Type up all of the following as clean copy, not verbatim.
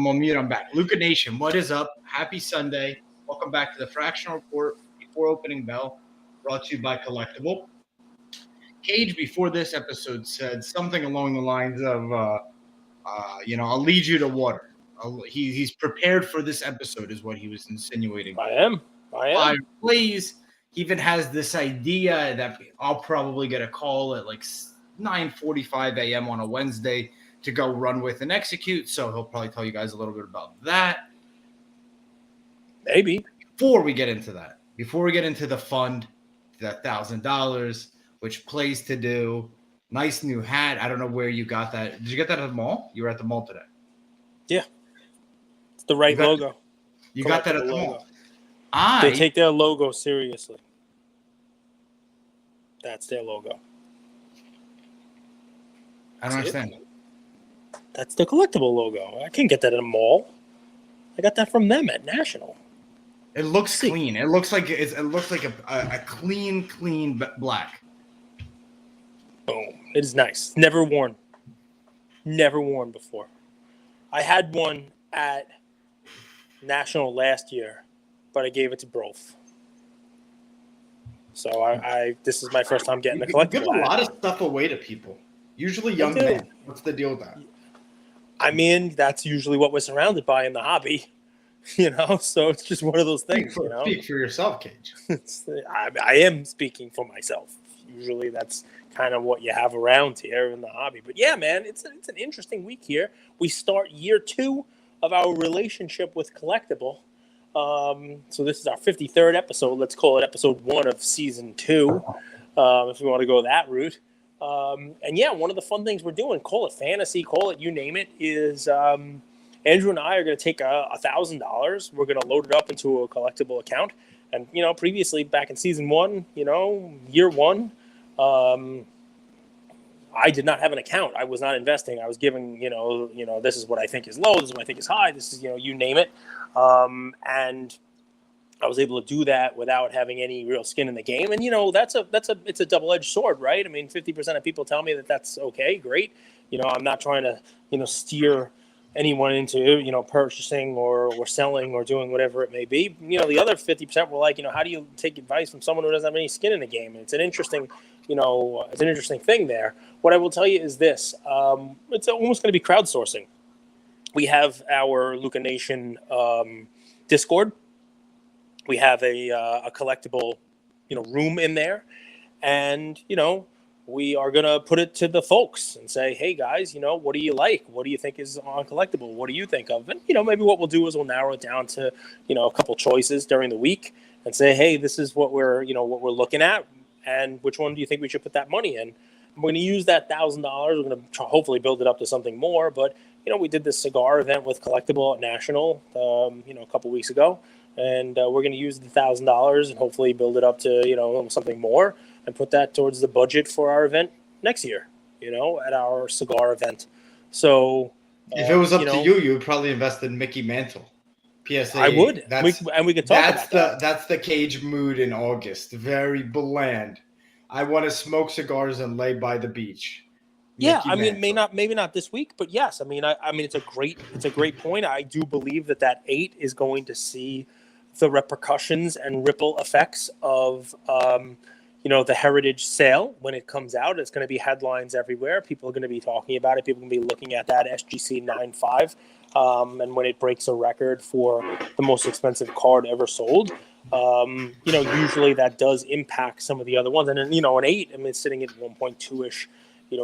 I'm on mute. I'm back. Luca Nation, what is up? Happy Sunday. Welcome back to the Fractional Report before opening bell, brought to you by Collectable. Cage, before this episode, said something along the lines of, I'll lead you to water. He's prepared for this episode, is what he was insinuating. I am. Please. He even has this idea that I'll probably get a call at like 9:45 a.m. on a Wednesday to go run with and execute. So he'll probably tell you guys a little bit about that. Maybe. Before we get into the fund, that $1,000, which plays to do, nice new hat. I don't know where you got that. Did you get that at the mall? You were at the mall today. Yeah. It's the right logo. You got that at the mall. They take their logo seriously. That's their logo. I don't understand. That's the Collectable logo. I can't get that at a mall. I got that from them at National. It looks clean. It looks like a clean black. Boom. It is nice. Never worn before. I had one at National last year, but I gave it to Broth. So I this is my first time getting a Collectible. You give a lot of stuff away to people. Usually young men. What's the deal with that? I mean, that's usually what we're surrounded by in the hobby, so it's just one of those things, Speak for yourself, Cage. I am speaking for myself. Usually that's kind of what you have around here in the hobby. But yeah, man, it's an interesting week here. We start year 2 of our relationship with Collectable. So this is our 53rd episode. Let's call it episode 1 of season 2, if we want to go that route. And yeah, one of the fun things we're doing, call it fantasy, call it you name it, is Andrew and I are going to take $1,000. We're going to load it up into a Collectable account. And, previously back in season 1, year 1, I did not have an account. I was not investing. I was giving, this is what I think is low. This is what I think is high. This is, you name it. And I was able to do that without having any real skin in the game. And, it's a double-edged sword, right? I mean, 50% of people tell me that that's okay, great. I'm not trying to, steer anyone into, purchasing or selling or doing whatever it may be. The other 50% were like, how do you take advice from someone who doesn't have any skin in the game? And it's an interesting, it's an interesting thing there. What I will tell you is this, it's almost going to be crowdsourcing. We have our Luca Nation Discord. We have a Collectable, room in there, and we are gonna put it to the folks and say, hey guys, what do you like? What do you think is on Collectable? What do you think of? And maybe what we'll do is we'll narrow it down to a couple choices during the week and say, hey, this is what we're looking at, and which one do you think we should put that money in? We're going to use that $1,000. We're going to hopefully build it up to something more, but we did this cigar event with Collectable at National, a couple weeks ago. And we're going to use the $1,000 and hopefully build it up to, something more and put that towards the budget for our event next year, at our cigar event. So if it was up to you, you would probably invest in Mickey Mantle. PSA. I would. We could talk about that. That's the Cage mood in August. Very bland. I want to smoke cigars and lay by the beach. Yeah, I mean, maybe not this week, but yes, I mean, it's a great point. I do believe that 8 is going to see the repercussions and ripple effects of, the heritage sale when it comes out. It's going to be headlines everywhere. People are going to be talking about it. People are going to be looking at that SGC 9.5, and when it breaks a record for the most expensive card ever sold. Usually that does impact some of the other ones, and then an 8, I mean, it's sitting at 1.2ish.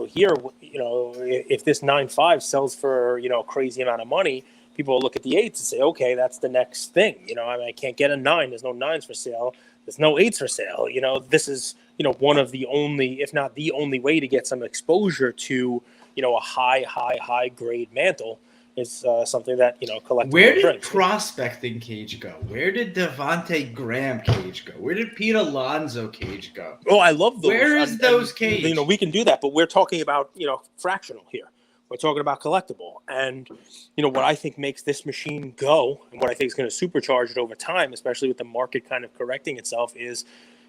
Here, if this 9.5 sells for, a crazy amount of money, people will look at the 8s and say, okay, that's the next thing. I can't get a 9. There's no 9s for sale. There's no 8s for sale. This is, one of the only, if not the only way to get some exposure to, a high grade mantle is something that, Collectable. Where did prospecting Cage go? Where did Devontae Graham Cage go? Where did Pete Alonso Cage go? Oh, I love those. Where is those Cage? We can do that, but we're talking about, fractional here. We're talking about Collectable. And, what I think makes this machine go and what I think is going to supercharge it over time, especially with the market kind of correcting itself, is,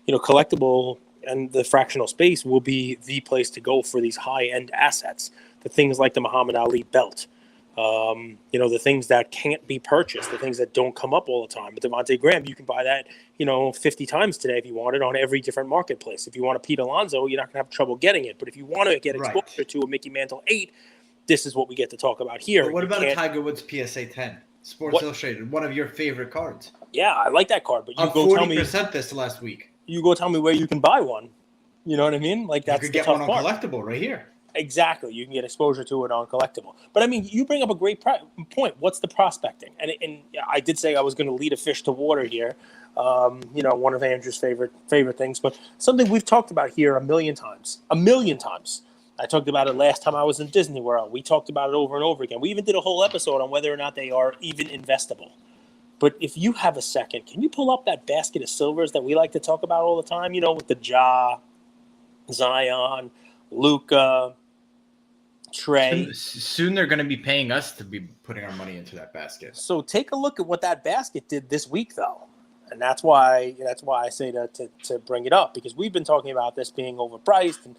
Collectable and the fractional space will be the place to go for these high-end assets. The things like the Muhammad Ali belt. The things that can't be purchased, the things that don't come up all the time. But Devontae Graham, you can buy that, 50 times today if you want it on every different marketplace. If you want a Pete Alonso, you're not going to have trouble getting it. But if you want to get Right. exposure to a Mickey Mantle 8, this is what we get to talk about here. But what about a Tiger Woods PSA 10? Sports Illustrated, one of your favorite cards. Yeah, I like that card. But you go 40% tell me this last week. You go tell me where you can buy one. You know what I mean? Like that's you could get one on Collectable right here. Exactly. You can get exposure to it on Collectable. But I mean, you bring up a great point. What's the prospecting? And I did say I was going to lead a fish to water here. One of Andrew's favorite things, but something we've talked about here a million times. I talked about it last time I was in Disney World. We talked about it over and over again. We even did a whole episode on whether or not they are even investable. But if you have a second, can you pull up that basket of silvers that we like to talk about all the time? With the Ja, Zion, Luka, Trey. Soon they're going to be paying us to be putting our money into that basket. So take a look at what that basket did this week, though. And that's why I say to bring it up, because we've been talking about this being overpriced and,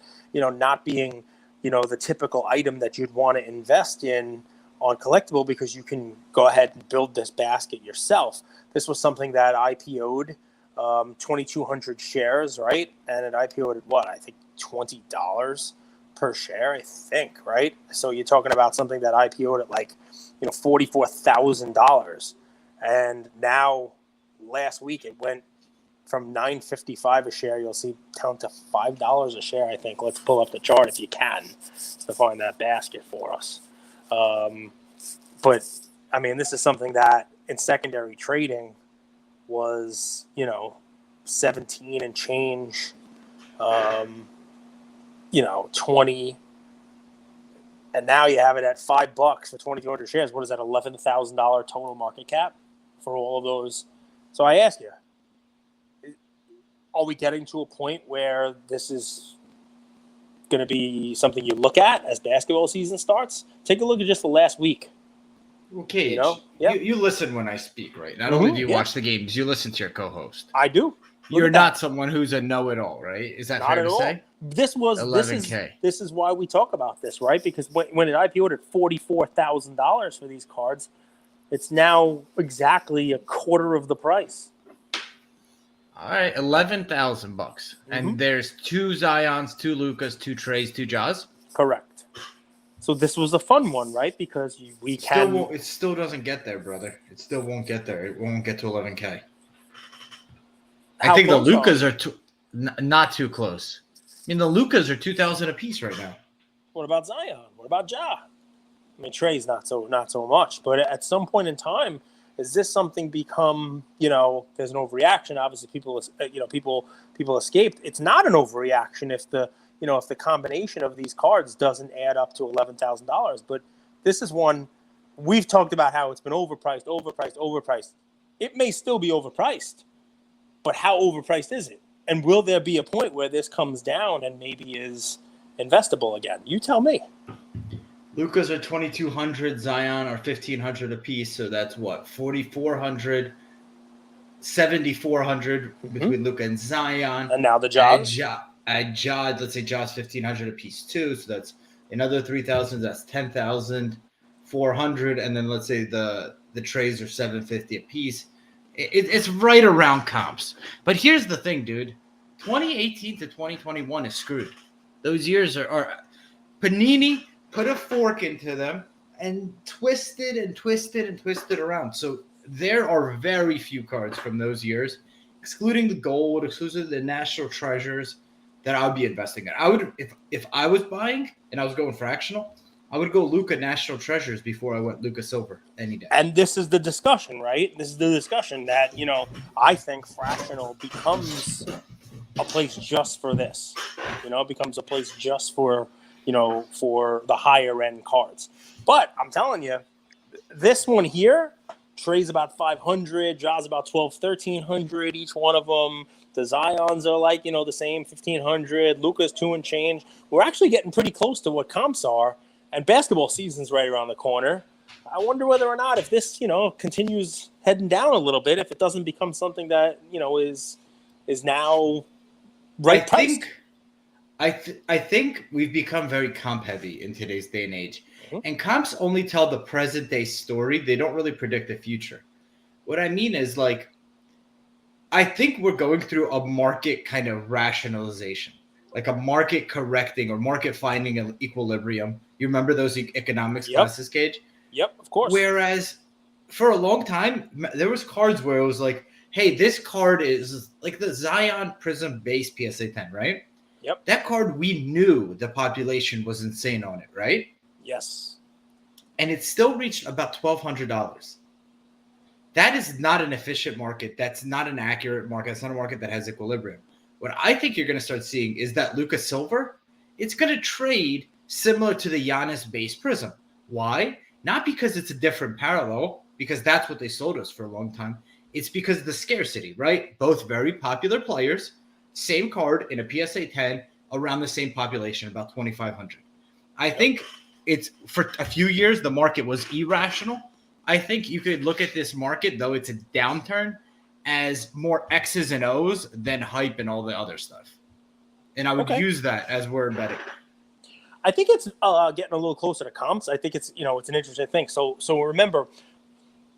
not being, the typical item that you'd want to invest in on Collectable, because you can go ahead and build this basket yourself. This was something that IPO'd 2,200 shares, right? And it IPO'd at what? I think $20 per share, I think, right? So you're talking about something that IPO'd at like, $44,000. And now last week it went from $9.55 a share. You'll see down to $5 a share, I think. Let's pull up the chart if you can to find that basket for us. But I mean, this is something that in secondary trading was, 17 and change, 20, and now you have it at $5 for 2,200 shares. What is that? $11,000 total market cap for all of those. So I ask you, are we getting to a point where this is going to be something you look at as basketball season starts? Take a look at just the last week. Okay, you listen when I speak, right? Not only do you watch the games, you listen to your co-host. I do. You're not someone who's a know-it-all, right? Is that fair to say? This is why we talk about this, right? Because when it IPO'd at $44,000 for these cards, it's now exactly a quarter of the price. All right, $11,000, and there's 2 Zions, 2 Lukas, 2 Treys, 2 Jaws. Correct. So this was a fun one, right? Because it still doesn't get there, brother. It still won't get there. It won't get to $11K. I think the Lukas are not too close. I mean, the Lukas are $2,000 a piece right now. What about Zion? What about Ja? I mean, Trey's not so much. But at some point in time, is this something become, there's an overreaction? Obviously, people escaped. It's not an overreaction if the combination of these cards doesn't add up to $11,000. But this is one we've talked about how it's been overpriced. It may still be overpriced, but how overpriced is it? And will there be a point where this comes down and maybe is investable again? You tell me. Lukas are 2,200, Zion are 1,500 a piece, so that's what, 4,400, 7,400 between Luka and Zion. And now the Jaws. Let's say Jaws 1,500 a piece too, so that's another 3,000. That's 10,400, and then let's say the Treys are 750 a piece. It's right around comps. But here's the thing, dude. 2018 to 2021 is screwed. Those years are Panini put a fork into them and twisted around. So there are very few cards from those years, excluding the gold, excluding the national treasures, that I would be investing in. I would, if I was buying and I was going fractional, I would go Luka National Treasures before I went Luka Silver any day. And this is the discussion, right? This is the discussion that, I think fractional becomes a place just for this. It becomes a place just for, for the higher end cards. But I'm telling you, this one here, Trey's about 500, Jaws about 1,100, each one of them. The Zions are like, the same, 1,500. Luka's 2 and change. We're actually getting pretty close to what comps are. And basketball season's right around the corner. I wonder whether or not if this, continues heading down a little bit, if it doesn't become something that, is now right priced. I think we've become very comp heavy in today's day and age. Mhm. And comps only tell the present day story. They don't really predict the future. What I mean is like I think we're going through a market kind of rationalization, like a market correcting or market finding an equilibrium. You remember those economics Yep. classes, Cage? Yep. Of course. Whereas for a long time, there was cards where it was like, hey, this card is like the Zion Prism base PSA 10, right? Yep. That card, we knew the population was insane on it, right? Yes. And it still reached about $1,200. That is not an efficient market. That's not an accurate market. It's not a market that has equilibrium. What I think you're going to start seeing is that Lucas Silver, it's going to trade similar to the Giannis base prism. Why? Not because it's a different parallel, because that's what they sold us for a long time. It's because of the scarcity, right? Both very popular players, same card in a PSA 10 around the same population, about 2,500. I think it's for a few years, the market was irrational. I think you could look at this market, though it's a downturn, as more X's and O's than hype and all the other stuff. And I would Okay. use that as word betting. I think it's getting a little closer to comps. I think it's it's an interesting thing. So remember,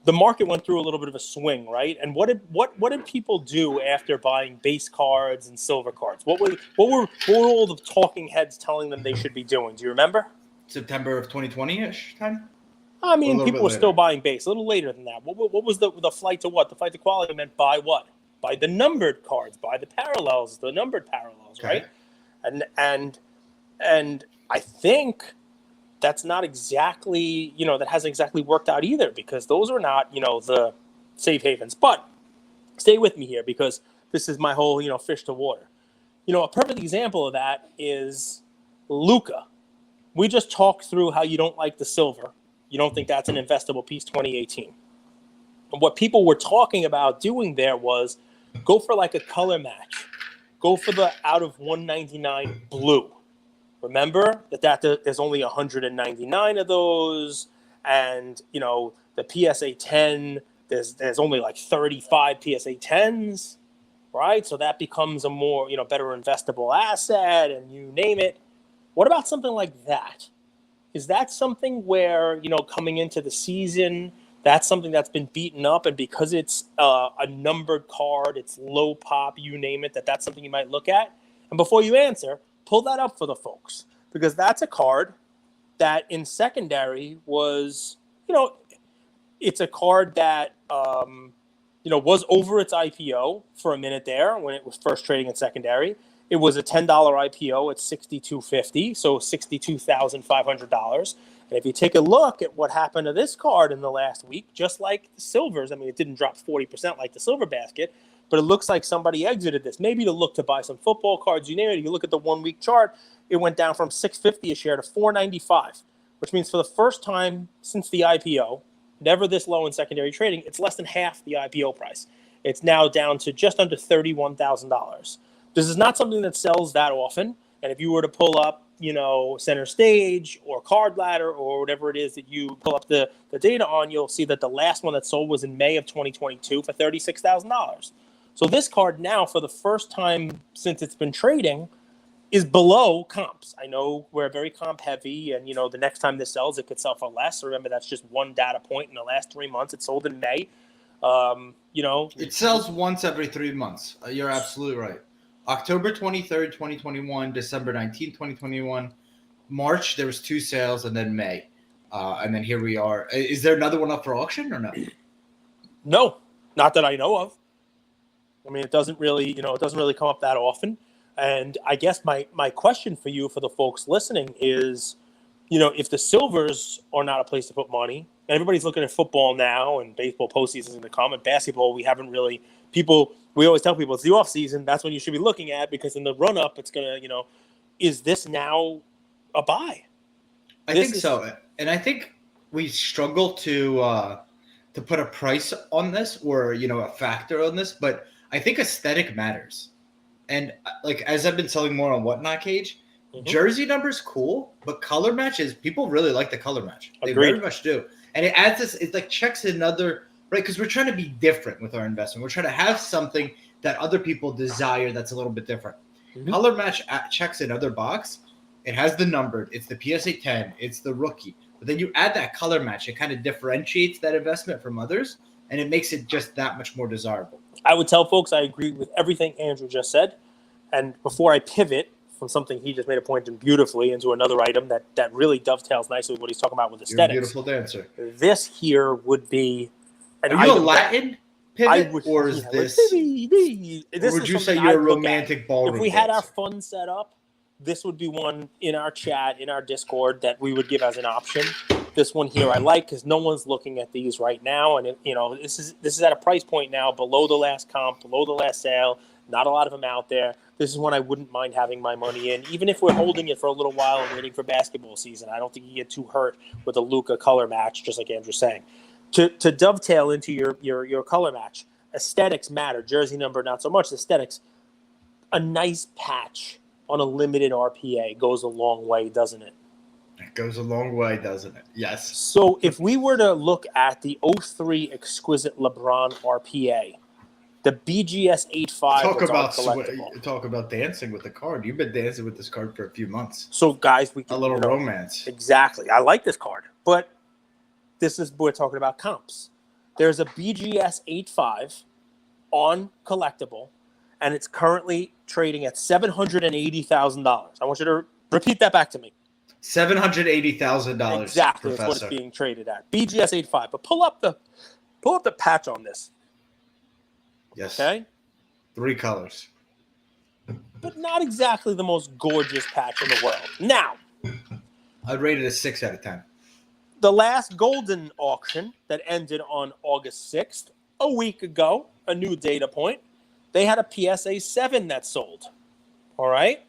the market went through a little bit of a swing, right? And what did people do after buying base cards and silver cards? What were all the talking heads telling them they should be doing? Do you remember? September of 2020-ish time? I Or a mean, little people bit were still later? buying base a little later than that. What was the flight to what? The flight to quality meant buy what? Buy the numbered cards, buy the parallels, the numbered parallels, Okay. right? And I think that's not exactly, that hasn't exactly worked out either, because those are not, the safe havens. But stay with me here, because this is my whole, fish to water. A perfect example of that is Luca. We just talked through how you don't like the silver. You don't think that's an investable piece 2018. And what people were talking about doing there was go for like a color match. Go for the out of 199 blue. Remember that there's only 199 of those, and the PSA 10 there's only like 35 PSA 10s, right? So that becomes a more better investable asset, and you name it. What about something like that? Is that something where coming into the season, that's something that's been beaten up, and because it's a numbered card, it's low pop, you name it, that's something you might look at? And before you answer, pull that up for the folks, because that's a card that in secondary was, it's a card that, was over its IPO for a minute there when it was first trading in secondary. It was a $10 IPO at $62.50, so $62,500. And if you take a look at what happened to this card in the last week, just like the silvers, I mean, it didn't drop 40% like the silver basket, but it looks like somebody exited this. Maybe to look to buy some football cards, you name it. You look at the 1 week chart, it went down from $6.50 a share to $4.95, which means for the first time since the IPO, never this low in secondary trading, it's less than half the IPO price. It's now down to just under $31,000. This is not something that sells that often. And if you were to pull up, Center Stage or Card Ladder or whatever it is that you pull up the data on, you'll see that the last one that sold was in May of 2022 for $36,000. So this card now, for the first time since it's been trading, is below comps. I know we're very comp heavy, and the next time this sells, it could sell for less. Remember, that's just one data point in the last 3 months. It sold in May. It sells once every 3 months. You're absolutely right. October 23rd, 2021, December 19th, 2021, March, there was 2 sales, and then May. And then here we are. Is there another one up for auction or no? No, not that I know of. I mean, it doesn't really come up that often. And I guess my question for you, for the folks listening, is, if the silvers are not a place to put money, and everybody's looking at football now, and baseball postseason is going to come, and basketball, we always tell people it's the off season. That's when you should be looking at, because in the run up, it's going to, is this now a buy? I think so. And I think we struggle to put a price on this, or, a factor on this, but I think aesthetic matters. And like, as I've been selling more on Whatnot, Cage, jersey numbers cool, but color matches, people really like the color match. They Agreed. very much do. And it adds this, it like checks another, right? Because we're trying to be different with our investment. We're trying to have something that other people desire that's a little bit different. Mhm. Color match checks another box. It has the numbered. It's the PSA 10. It's the rookie. But then you add that color match. It kind of differentiates that investment from others, and it makes it just that much more desirable. I would tell folks I agree with everything Andrew just said. And before I pivot from something he just made a point in beautifully into another item that really dovetails nicely with what he's talking about with You're a aesthetics. beautiful dancer. This here would be an Are you a item Latin pivot, or is this? This Or would is you say something you're a I'd look at. romantic ballroom If we had our dancer? fun set up, this would be one in our chat, in our Discord, that we would give as an option. This one here I like because no one's looking at these right now, and this is at a price point now below the last comp, below the last sale. Not a lot of them out there. This is one I wouldn't mind having my money in, even if we're holding it for a little while and waiting for basketball season. I don't think you get too hurt with a Luka color match, just like Andrew's saying. To dovetail into your color match, aesthetics matter. Jersey number, not so much. Aesthetics, a nice patch on a limited RPA goes a long way, doesn't it? It goes a long way, doesn't it? Yes. So if we were to look at the 03 Exquisite LeBron RPA, the BGS 85 Talk about dancing with the card. You've been dancing with this card for a few months. So guys, we can, a little romance. Exactly. I like this card, but we're talking about comps. There's a BGS 85 on Collectable, and it's currently trading at $780,000. I want you to repeat that back to me. $780,000. Exactly, Professor. that's what it's being traded at. BGS 85. But pull up the patch on this. Yes. Okay. 3 colors. But not exactly the most gorgeous patch in the world. Now, I'd rate it a 6 out of 10. the last golden auction that ended on August 6th, a week ago, a new data point, they had a PSA 7 that sold. All right?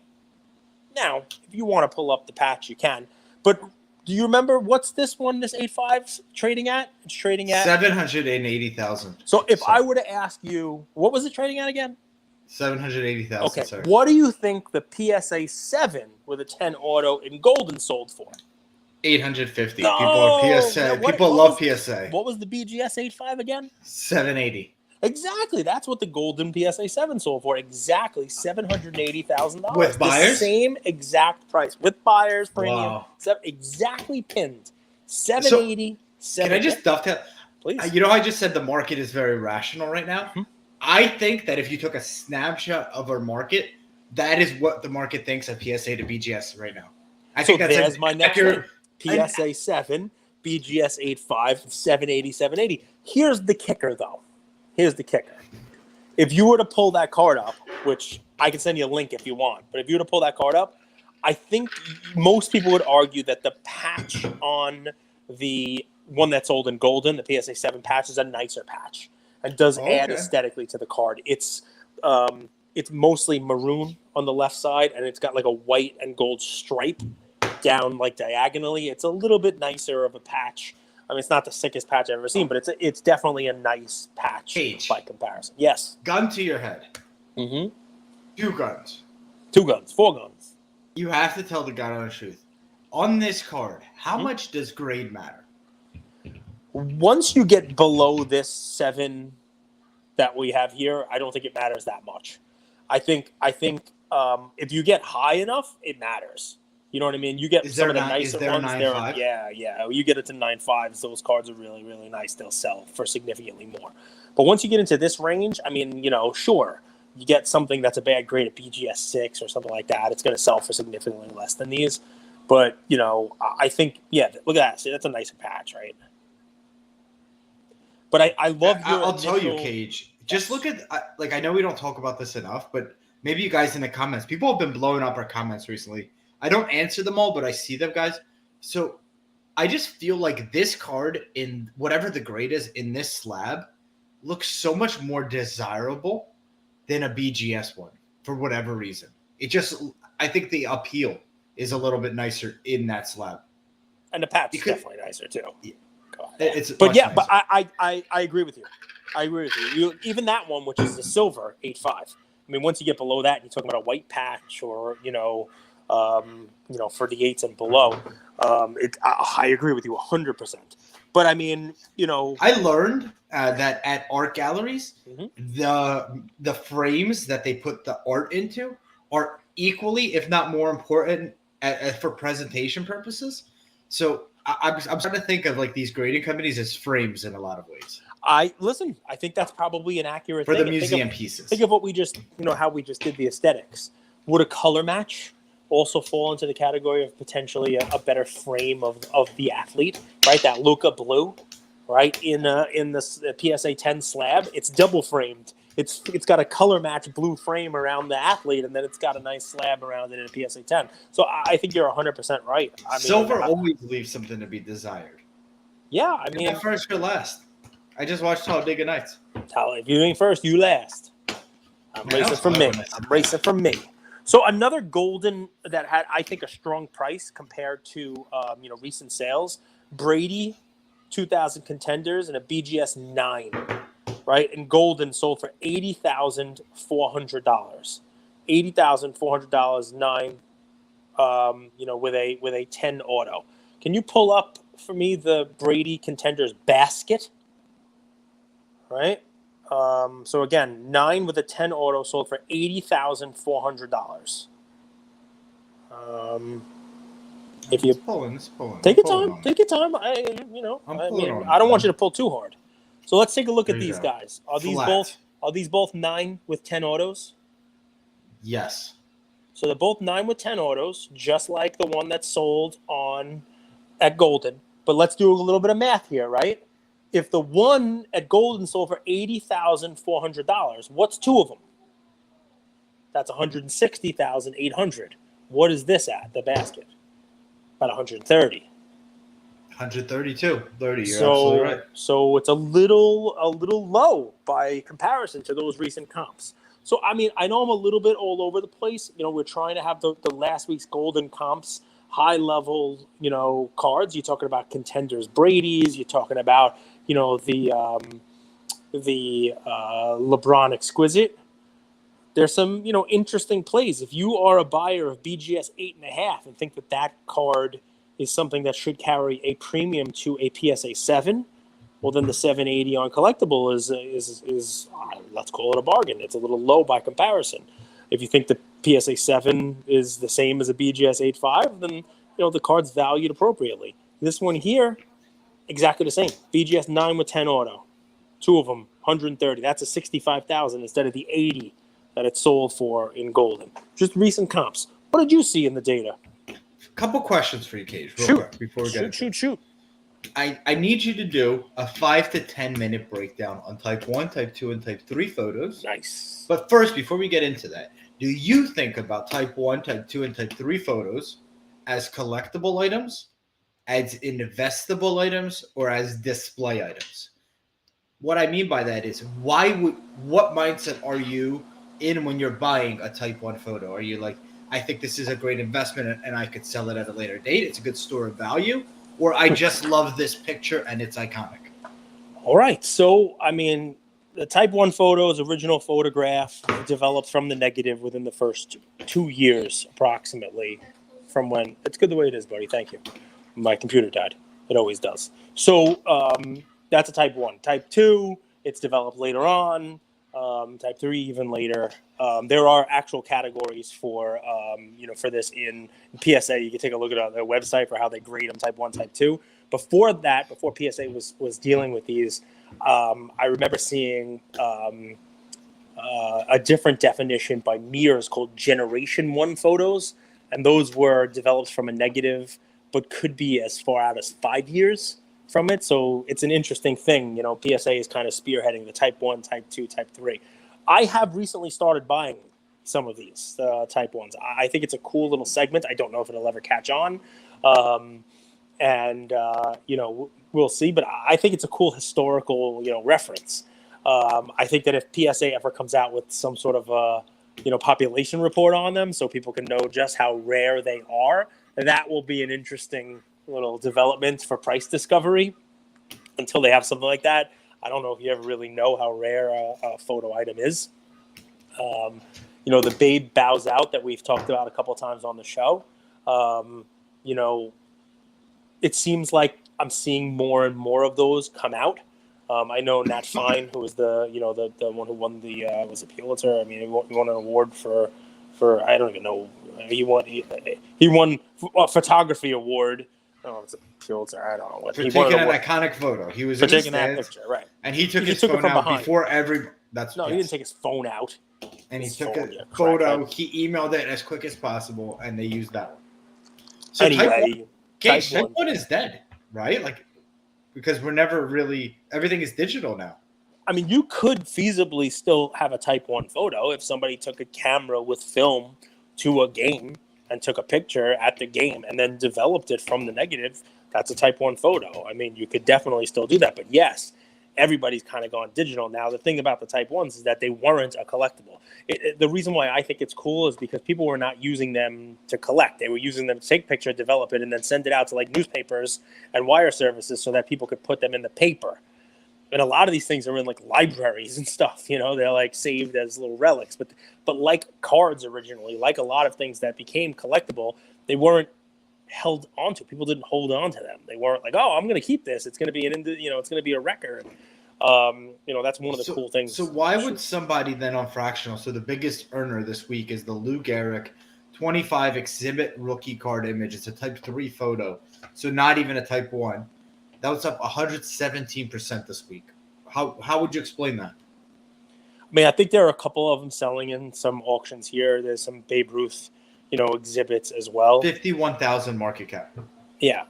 Now, if you want to pull up the patch, you can. But do you remember what's this one, this 85's trading at? It's trading at $780,000. So if I were to ask you, what was it trading at again? $780,000, Okay. sir. What do you think the PSA 7 with a 10 auto in golden sold for? $850. No! People are PSA. People love PSA. What was the BGS 85 again? $780. Exactly. That's what the golden PSA 7 sold for. Exactly $780,000. With buyers? The same exact price. With buyers, premium. Wow. Exactly pinned. $780. Can I just dovetail? Please. You know, I just said the market is very rational right now. Mm-hmm. I think that if you took a snapshot of our market, that is what the market thinks of PSA to BGS right now. I think that's my next thing. PSA 7, BGS 85, 780, 780. Here's the kicker, though. Here's the kicker. If you were to pull that card up, which I can send you a link if you want, but if you were to pull that card up, I think most people would argue that the patch on the one that's sold in golden, the PSA 7 patch, is a nicer patch and does add aesthetically to the card. It's mostly maroon on the left side, and it's got like a white and gold stripe down like diagonally. It's a little bit nicer of a patch. I mean, it's not the sickest patch I've ever seen, but it's definitely a nice patch by comparison. Yes. Gun to your head. Mm-hmm. 2 guns. 2 guns. 4 guns. You have to tell the God honest truth. On this card, how much does grade matter? Once you get below this 7 that we have here, I don't think it matters that much. I think if you get high enough, it matters. You know what I mean? You get some of the nicer ones. Yeah. You get it to 9.5s. Those cards are really, really nice. They'll sell for significantly more. But once you get into this range, I mean, sure, you get something that's a bad grade at BGS 6 or something like that. It's going to sell for significantly less than these. But, I think, look at that. See, that's a nicer patch, right? But I love your I'll tell you, Cage. Just look at, I know we don't talk about this enough, but maybe you guys in the comments. People have been blowing up our comments recently. I don't answer them all, but I see them, guys. So I just feel like this card, in whatever the grade is in this slab, looks so much more desirable than a BGS one for whatever reason. I think the appeal is a little bit nicer in that slab. And the patch is definitely nicer too. Yeah. But I agree with you. I agree with you. Even that one, which is the silver 8.5. I mean, once you get below that, you're talking about a white patch, or for the 8s and below. I agree with you 100%. But I mean, I learned that at art galleries, the frames that they put the art into are equally, if not more important for presentation purposes. So I'm starting to think of like these grading companies as frames in a lot of ways I think that's probably an accurate for thing. the And museum pieces. think of what we just, how we just did the aesthetics. Would a color match also fall into the category of potentially a better frame of the athlete, right? That Luca blue, right, in the PSA 10 slab, it's double framed. It's got a color match blue frame around the athlete, and then it's got a nice slab around it in a PSA 10. So I think you're 100% right. I mean, Silver always leaves something to be desired. Yeah, I mean, first or last. I just watched Talladega Nights. If you ain't first, you last. I'm racing for me. I'm racing for me. So another golden that had, I think, a strong price compared to recent sales. Brady, 2000 contenders and a BGS 9, right? And golden sold for $80,400. $80,400 9. With a 10 auto. Can you pull up for me the Brady contenders basket? Right. So again, 9 with a 10 auto sold for $80,400. If you take your time. I don't want you to pull too hard. So let's take a look at these guys. Are these both 9 with 10 autos? Yes. So they're both 9 with 10 autos, just like the one that sold at Golden. But let's do a little bit of math here, right? If the one at Golden sold for $80,400, what's 2 of them? That's $160,800. What is this at, the basket? About $130. 132. 30. You're So, absolutely right. So it's a little low by comparison to those recent comps. So, I mean, I know I'm a little bit all over the place. We're trying to have the last week's Golden comps, high level, cards. You're talking about contenders, Brady's. You're talking about, the LeBron Exquisite. There's some, interesting plays. If you are a buyer of BGS 8.5 and think that card is something that should carry a premium to a PSA 7, well, then the 780 on Collectable is let's call it a bargain. It's a little low by comparison. If you think the PSA 7 is the same as a BGS 8.5, then the card's valued appropriately. This one here, exactly the same. BGS 9 with 10 auto, 2 of them, 130. That's a 65,000 instead of the 80 that it sold for in Golden. Just recent comps. What did you see in the data? Couple questions for you, Cage. Shoot. Before we get Shoot. I need you to do a 5 to 10 minute breakdown on type 1, type 2, and type 3 photos. Nice. But first, before we get into that, do you think about type 1, type 2, and type 3 photos as collectible items, as investable items, or as display items? What I mean by that is, what mindset are you in when you're buying a type 1 photo? Are you like, I think this is a great investment and I could sell it at a later date, it's a good store of value, or I just love this picture and it's iconic? All right. So, I mean, the type 1 photos, original photograph, developed from the negative within the first 2 years, approximately, from when. It's good the way it is, buddy. Thank you. My computer died. It always does. So, that's a type 1. Type 2, it's developed later on. Type 3 even later. There are actual categories for this in PSA. You can take a look at their website for how they grade them, type 1, type 2. Before PSA was dealing with these, I remember seeing a different definition by Mears called Generation 1 photos, and those were developed from a negative, but could be as far out as 5 years from it. So it's an interesting thing. PSA is kind of spearheading the type 1, type 2, type 3. I have recently started buying some of these type 1s. I think it's a cool little segment. I don't know if it'll ever catch on. We'll see. But I think it's a cool historical, reference. I think that if PSA ever comes out with some sort of population report on them, so people can know just how rare they are, that will be an interesting little development for price discovery. Until they have something like that, I don't know if you ever really know how rare a photo item is. The Babe Bows Out that we've talked about a couple times on the show. It seems like I'm seeing more and more of those come out. I know Nat Fine, who was the one who won the was it Pulitzer? I mean, he won an award for for, I don't even know, he won a photography award. I don't know if it's a Pulitzer, I don't know what. For He won taking an an award iconic photo. He was for in the taking that stands, picture, right? and he took He his just took it phone from out behind. before every. That's No, yes. he didn't take his phone out. And he His took phone, a yeah, photo. crackhead. He emailed it as quick as possible, and they used that one. So Anyway, type one is dead, right? Like, because we're never really, everything is digital now. I mean, you could feasibly still have a Type 1 photo if somebody took a camera with film to a game and took a picture at the game and then developed it from the negative. That's a Type 1 photo. I mean, you could definitely still do that. But yes, everybody's kind of gone digital now. The thing about the Type 1s is that they weren't a collectible. The reason why I think it's cool is because people were not using them to collect. They were using them to take a picture, develop it, and then send it out to like newspapers and wire services so that people could put them in the paper. And a lot of these things are in like libraries and stuff, you know, they're like saved as little relics. But like cards originally, like a lot of things that became collectible, they weren't held onto. People didn't hold on to them. They weren't like, oh, I'm going to keep this. It's going to be it's going to be a record. That's one of the cool things. So why would somebody then on Fractional? So the biggest earner this week is the Lou Gehrig 25 exhibit rookie card image. It's a Type 3 photo, so not even a Type 1. That was up 117% this week. How would you explain that? I mean, I think there are a couple of them selling in some auctions here. There's some Babe Ruth, exhibits as well. 51,000 market cap. Yeah.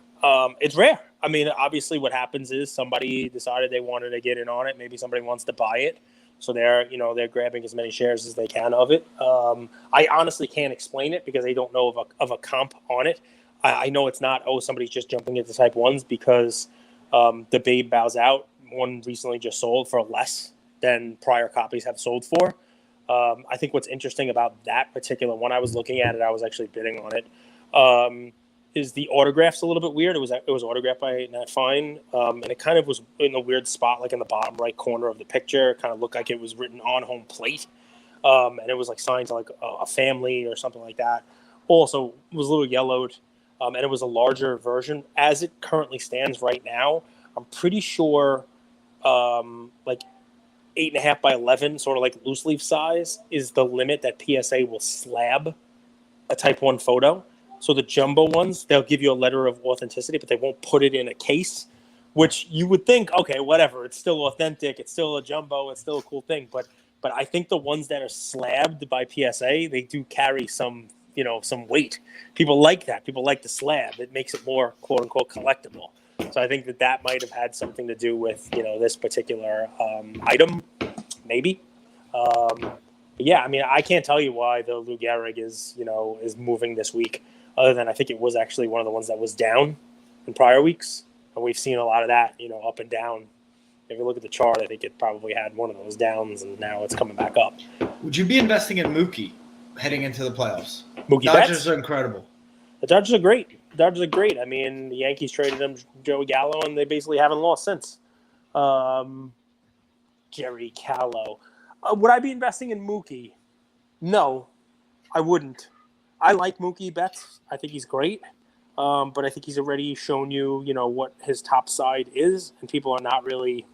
It's rare. I mean, obviously what happens is somebody decided they wanted to get in on it. Maybe somebody wants to buy it. So they're grabbing as many shares as they can of it. I honestly can't explain it because I don't know of a comp on it. I know it's not, somebody's just jumping into Type 1s because the Babe bows out. One recently just sold for less than prior copies have sold for. I think what's interesting about that particular one, I was looking at it, I was actually bidding on it, is the autograph's a little bit weird. It was autographed by Nat Fine, and it kind of was in a weird spot, like in the bottom right corner of the picture. It kind of looked like it was written on home plate, and it was like signed to like a family or something like that. Also, it was a little yellowed, and it was a larger version. As it currently stands right now, I'm pretty sure like 8.5 by 11, sort of like loose leaf size, is the limit that PSA will slab a Type 1 photo. So the jumbo ones, they'll give you a letter of authenticity, but they won't put it in a case, which you would think, okay, whatever, it's still authentic, it's still a jumbo, it's still a cool thing. But I think the ones that are slabbed by PSA, they do carry some weight. People like that. People like the slab. It makes it more quote unquote collectible. So I think that might have had something to do with this particular item, maybe. But yeah, I mean, I can't tell you why the Lou Gehrig is moving this week, other than I think it was actually one of the ones that was down in prior weeks, and we've seen a lot of that, up and down. If you look at the chart, I think it probably had one of those downs, and now it's coming back up. Would you be investing in Mookie heading into the playoffs? Mookie Dodgers Betts? are incredible. The Dodgers are great. I mean, the Yankees traded him, Joey Gallo, and they basically haven't lost since. Jerry Callow. Would I be investing in Mookie? No, I wouldn't. I like Mookie Betts. I think he's great. But I think he's already shown you, what his top side is, and people are not really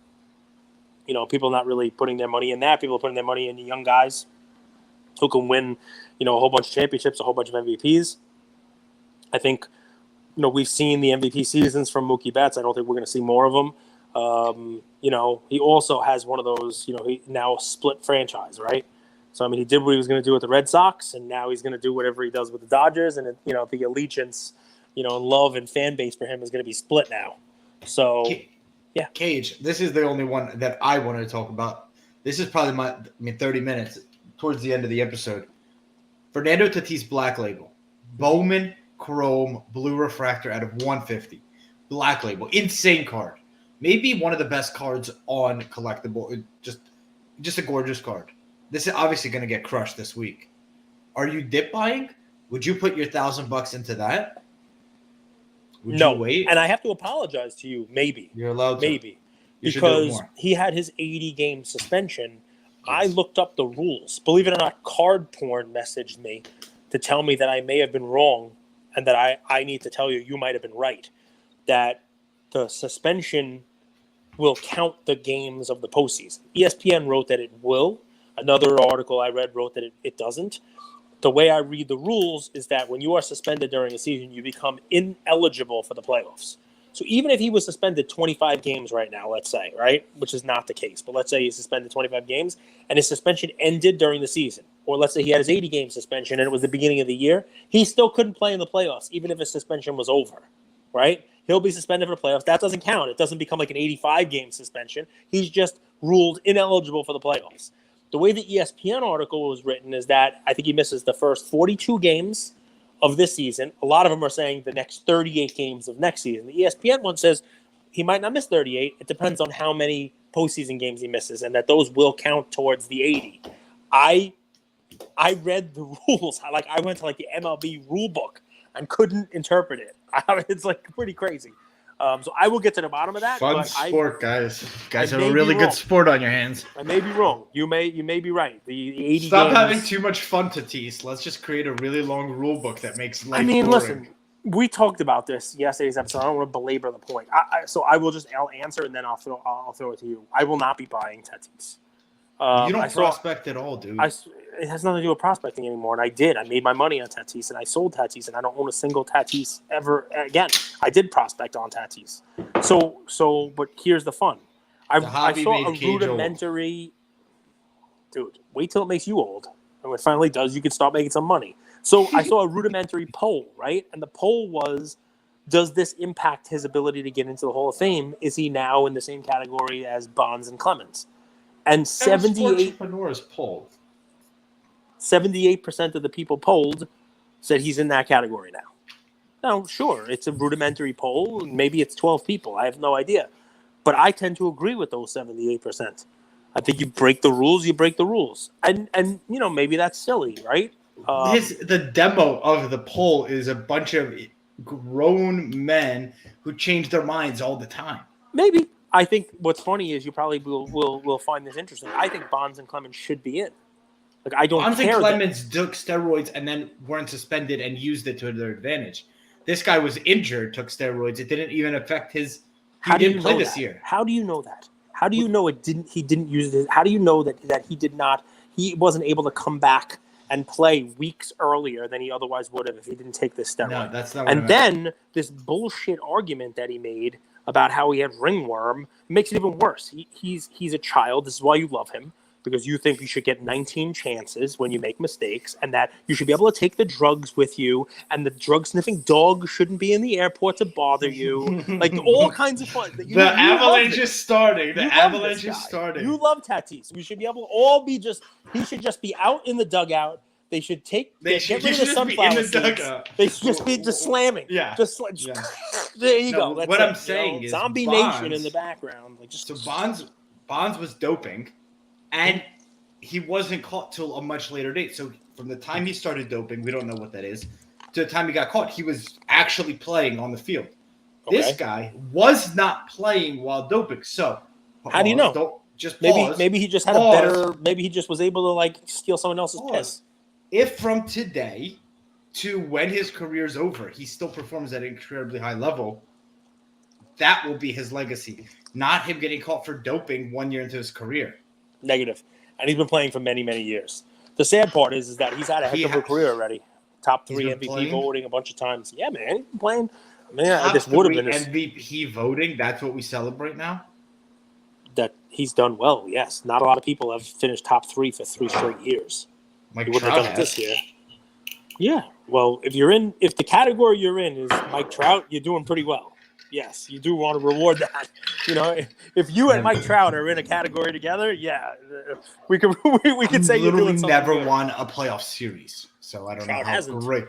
putting their money in that. People are putting their money in the young guys who can win, a whole bunch of championships, a whole bunch of MVPs. I think, we've seen the MVP seasons from Mookie Betts. I don't think we're going to see more of them. He also has one of those, he now split franchise, right? So, I mean, he did what he was going to do with the Red Sox, and now he's going to do whatever he does with the Dodgers. And, the allegiance, and love and fan base for him is going to be split now. So, yeah. Cage, this is the only one that I wanted to talk about. This is probably 30 minutes towards the end of the episode. Fernando Tatis Black Label. Bowman Chrome Blue Refractor out of 150. Black Label. Insane card. Maybe one of the best cards on Collectable. Just a gorgeous card. This is obviously going to get crushed this week. Are you dip buying? Would you put your $1,000 into that? Would you wait? And I have to apologize to you. Maybe you're allowed to. Maybe because he had his 80-game suspension. Yes. I looked up the rules. Believe it or not, Card Porn messaged me to tell me that I may have been wrong, and that I need to tell you might have been right. That the suspension will count the games of the postseason. ESPN wrote that it will. Another article I read wrote that it doesn't. the way I read the rules is that when you are suspended during a season, you become ineligible for the playoffs. So even if he was suspended 25 games right now, let's say, right, which is not the case, but let's say he's suspended 25 games and his suspension ended during the season, or let's say he had his 80-game suspension and it was the beginning of the year, he still couldn't play in the playoffs, even if his suspension was over, right? He'll be suspended for the playoffs. That doesn't count. It doesn't become like an 85-game suspension. He's just ruled ineligible for the playoffs. The way the ESPN article was written is that I think he misses the first 42 games of this season. A lot of them are saying the next 38 games of next season. The ESPN one says he might not miss 38. It depends on how many postseason games he misses, and that those will count towards the 80. I read the rules. Like I went to like the MLB rule book and couldn't interpret it. It's like pretty crazy. So I will get to the bottom of that. Fun sport, guys. Guys have a may really be good wrong. sport on your hands. I may be wrong. You may be right. The 80 Stop games, having too much fun, Tatis. Let's just create a really long rule book that makes life boring. Listen, we talked about this yesterday's episode. I don't want to belabor the point. So I'll answer and then I'll throw it to you. I will not be buying Tatis. You don't prospect at all, dude. It has nothing to do with prospecting anymore, and I did. I made my money on Tatis, and I sold Tatis, and I don't own a single Tatis ever again. I did prospect on Tatis. But here's the fun. I saw a rudimentary... Dude, wait till it makes you old. And when it finally does, you can start making some money. So I saw a rudimentary poll, right? And the poll was, does this impact his ability to get into the Hall of Fame? Is he now in the same category as Bonds and Clemens? And 78% of the people polled said he's in that category now. Now, sure, it's a rudimentary poll. Maybe it's 12 people. I have no idea. But I tend to agree with those 78%. I think you break the rules, you break the rules. And maybe that's silly, right? The demo of the poll is a bunch of grown men who change their minds all the time. Maybe. I think what's funny is you probably will find this interesting. I think Bonds and Clemens should be in. Like I don't Bonds care. And Clemens took steroids and then weren't suspended and used it to their advantage. This guy was injured, took steroids. It didn't even affect his. He didn't play this year. How do you know that? How do you know it didn't? He didn't use it. How do you know that he did not? He wasn't able to come back and play weeks earlier than he otherwise would have if he didn't take this steroid. No, that's not. And then this bullshit argument that he made about how he had ringworm makes it even worse. He's a child. This is why you love him, because you think you should get 19 chances when you make mistakes, and that you should be able to take the drugs with you, and the drug-sniffing dog shouldn't be in the airport to bother you. Like, all kinds of fun. The avalanche is starting. The avalanche is starting. You love Tatis. We should be able to all be he should just be out in the dugout. They should get rid of the sunflower seeds. They should just be just slamming. Yeah. There you go. That's what I'm saying is Zombie Bonds, Nation in the background. So Bonds was doping, and he wasn't caught till a much later date. So from the time he started doping, we don't know what that is, to the time he got caught, he was actually playing on the field. Okay. This guy was not playing while doping. So how do you know? Maybe he just had a better. Maybe he just was able to steal someone else's piss. If from today to when his career's over, he still performs at an incredibly high level, that will be his legacy. Not him getting caught for doping 1 year into his career. Negative. And he's been playing for many, many years. The sad part is that he's had a heck of a career already. Top 3 MVP voting a bunch of times. Yeah, man. He's been playing. This would have been MVP voting. That's what we celebrate now? That he's done well, yes. Not a lot of people have finished top 3 for 3 straight years. Mike you wouldn't have done it this year. Yeah. Well, if the category you're in is Mike Trout, you're doing pretty well. Yes, you do want to reward that. If you and Mike Trout are in a category together, yeah, we could say you're doing something. Never good. Won a playoff series, so I don't know how great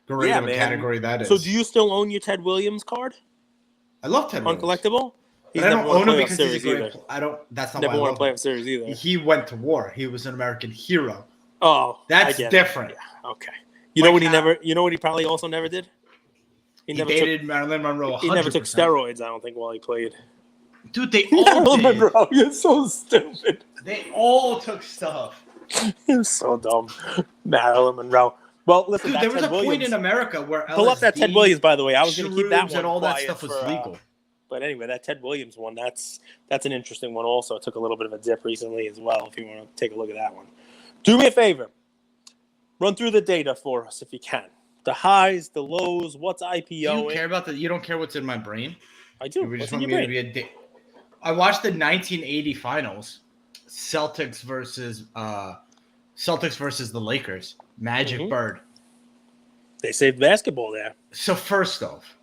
of a category that is. So, do you still own your Ted Williams card? I love Ted Williams. On Collectable. I don't own him because he's a great. That's not never why I won a playoff series either. He went to war. He was an American hero. Oh, that's different. Yeah. Okay. You know what he probably also never did? He dated Marilyn Monroe. 100%. He never took steroids, I don't think, while he played. Dude, they all did. Monroe, you're so stupid. They all took stuff. You're so dumb. Marilyn Monroe. Well, listen, dude, there was a point in America where pull up that Ted Williams, by the way. I was going to keep that one and all that quiet stuff was legal. But anyway, that Ted Williams one, that's an interesting one also. It took a little bit of a dip recently as well, if you want to take a look at that one. Do me a favor. Run through the data for us if you can. The highs, the lows, what's IPO. Do you care about that? You don't care what's in my brain? I do. We What's just in want your me brain? to be I watched the 1980 finals, Celtics versus the Lakers, Magic Bird. They saved basketball there. So first off,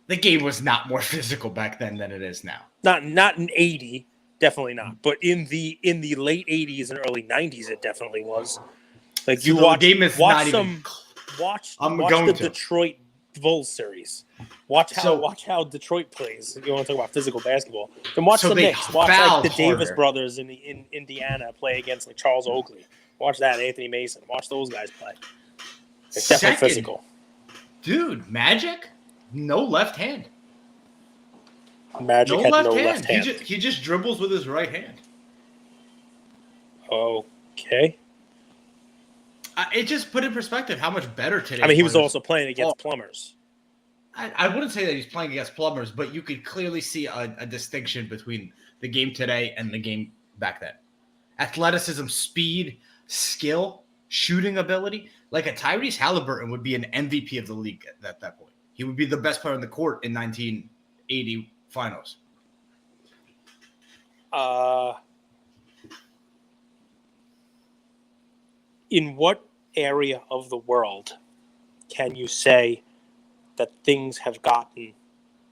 the game was not more physical back then than it is now. Not in 80, definitely not. But in the late 80s and early 90s, it definitely was. Like So the game is not even. Watch I'm the going to. Detroit Bulls series. Watch how Detroit plays. If you want to talk about physical basketball, then watch the Knicks. Watch like the Davis brothers in Indiana play against like Charles Oakley. Watch that, Anthony Mason. Watch those guys play. It's definitely physical. Dude, Magic, no left hand. Magic had no left hand. He just dribbles with his right hand. Okay. It just put in perspective how much better today. I mean, he was also playing against plumbers. I wouldn't say that he's playing against plumbers, but you could clearly see a distinction between the game today and the game back then. Athleticism, speed, skill, shooting ability. Like a Tyrese Halliburton would be an MVP of the league at that point. He would be the best player on the court in 1980 finals. In what area of the world can you say that things have gotten